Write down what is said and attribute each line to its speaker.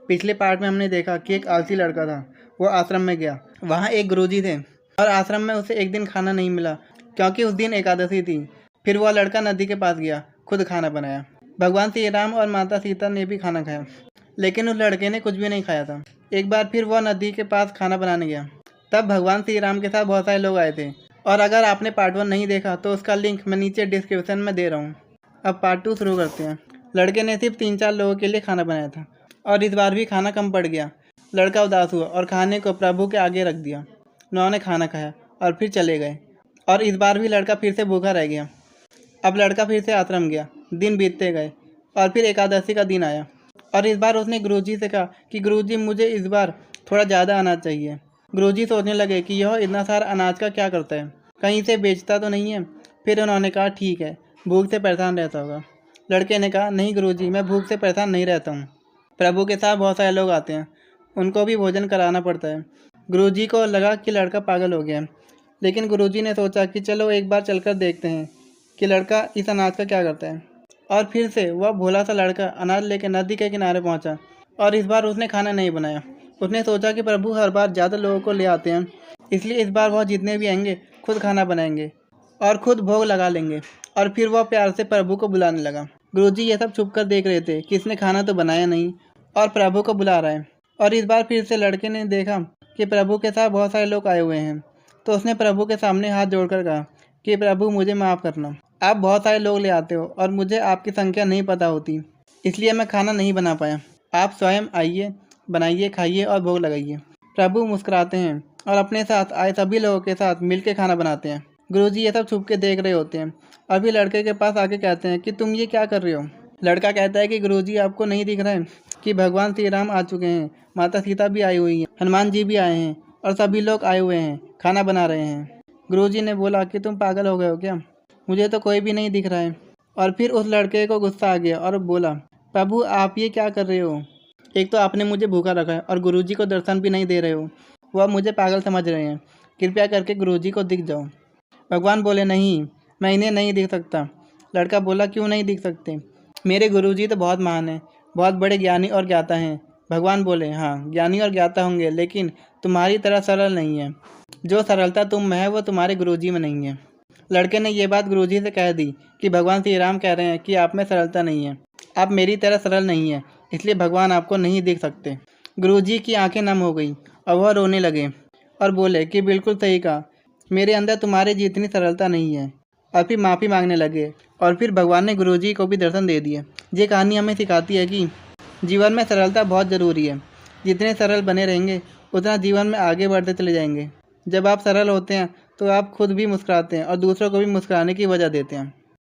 Speaker 1: पिछले पार्ट में हमने देखा कि एक आलसी लड़का था। वो आश्रम में गया। वहाँ एक गुरुजी थे और आश्रम में उसे एक दिन खाना नहीं मिला क्योंकि उस दिन एकादशी थी। फिर वह लड़का नदी के पास गया, खुद खाना बनाया। भगवान श्री राम और माता सीता ने भी खाना खाया, लेकिन उस लड़के ने कुछ भी नहीं खाया था। एक बार फिर वह नदी के पास खाना बनाने गया। तब भगवान श्री राम के साथ बहुत सारे लोग आए थे और अगर आपने पार्ट 1 नहीं देखा तो उसका लिंक मैं नीचे डिस्क्रिप्शन में दे रहा हूँ। अब पार्ट 2 शुरू करते हैं। लड़के ने सिर्फ 3-4 लोगों के लिए खाना बनाया था और इस बार भी खाना कम पड़ गया। लड़का उदास हुआ और खाने को प्रभु के आगे रख दिया। उन्होंने खाना खाया और फिर चले गए और इस बार भी लड़का फिर से भूखा रह गया। अब लड़का फिर से आश्रम गया। दिन बीतते गए और फिर एकादशी का दिन आया और इस बार उसने गुरुजी से कहा कि गुरुजी मुझे इस बार थोड़ा ज़्यादा अनाज चाहिए। गुरुजी सोचने लगे कि यह इतना सारा अनाज का क्या करता है, कहीं से बेचता तो नहीं है। फिर उन्होंने कहा ठीक है, भूख से परेशान रहता होगा। लड़के ने कहा नहीं गुरुजी, मैं भूख से परेशान नहीं रहता हूँ। प्रभु के साथ बहुत सारे लोग आते हैं, उनको भी भोजन कराना पड़ता है। गुरुजी को लगा कि लड़का पागल हो गया, लेकिन गुरुजी ने सोचा कि चलो एक बार चलकर देखते हैं कि लड़का इस अनाज का क्या करता है। और फिर से वह भोला सा लड़का अनाज लेकर नदी के किनारे पहुंचा और इस बार उसने खाना नहीं बनाया। उसने सोचा कि प्रभु हर बार ज़्यादा लोगों को ले आते हैं, इसलिए इस बार वह जितने भी आएंगे खुद खाना बनाएंगे और खुद भोग लगा लेंगे। और फिर वह प्यार से प्रभु को बुलाने लगा। गुरुजी ये सब छुप कर देख रहे थे कि इसने खाना तो बनाया नहीं और प्रभु को बुला रहा है। और इस बार फिर से लड़के ने देखा कि प्रभु के साथ बहुत सारे लोग आए हुए हैं, तो उसने प्रभु के सामने हाथ जोड़कर कहा कि प्रभु मुझे माफ़ करना, आप बहुत सारे लोग ले आते हो और मुझे आपकी संख्या नहीं पता होती, इसलिए मैं खाना नहीं बना पाया। आप स्वयं आइए, बनाइए, खाइए और भोग लगाइए। प्रभु मुस्कुराते हैं और अपने साथ आए सभी लोगों के साथ मिलकर खाना बनाते हैं। गुरुजी ये सब छुप के देख रहे होते हैं और फिर लड़के के पास आके कहते हैं कि तुम ये क्या कर रहे हो। लड़का कहता है कि गुरुजी आपको नहीं दिख रहा है कि भगवान श्री राम आ चुके हैं, माता सीता भी आई हुई हैं, हनुमान जी भी आए हैं और सभी लोग आए हुए हैं, खाना बना रहे हैं। गुरुजी ने बोला कि तुम पागल हो गए हो क्या, मुझे तो कोई भी नहीं दिख रहा है। और फिर उस लड़के को गुस्सा आ गया और बोला प्रभु आप ये क्या कर रहे हो, एक तो आपने मुझे भूखा रखा है और गुरुजी को दर्शन भी नहीं दे रहे हो, वह मुझे पागल समझ रहे हैं, कृपया करके गुरुजी को दिख जाओ। भगवान बोले नहीं, मैं इन्हें नहीं दिख सकता। लड़का बोला क्यों नहीं दिख सकते, मेरे गुरुजी तो बहुत महान हैं, बहुत बड़े ज्ञानी और ज्ञाता हैं। भगवान बोले हाँ ज्ञानी और ज्ञाता होंगे, लेकिन तुम्हारी तरह सरल नहीं है। जो सरलता तुम में है वो तुम्हारे गुरुजी में नहीं है। लड़के ने यह बात गुरुजी से कह दी कि भगवान श्री राम कह रहे हैं कि आप में सरलता नहीं है, आप मेरी तरह सरल नहीं है, इसलिए भगवान आपको नहीं देख सकते। गुरुजी की आंखें नम हो गई और वह रोने लगे और बोले कि बिल्कुल सही कहा, मेरे अंदर तुम्हारे जितनी सरलता नहीं है। और फिर माफ़ी मांगने लगे और फिर भगवान ने गुरुजी को भी दर्शन दे दिए। ये कहानी हमें सिखाती है कि जीवन में सरलता बहुत ज़रूरी है। जितने सरल बने रहेंगे उतना जीवन में आगे बढ़ते चले जाएंगे। जब आप सरल होते हैं तो आप खुद भी मुस्कुराते हैं और दूसरों को भी मुस्कुराने की वजह देते हैं।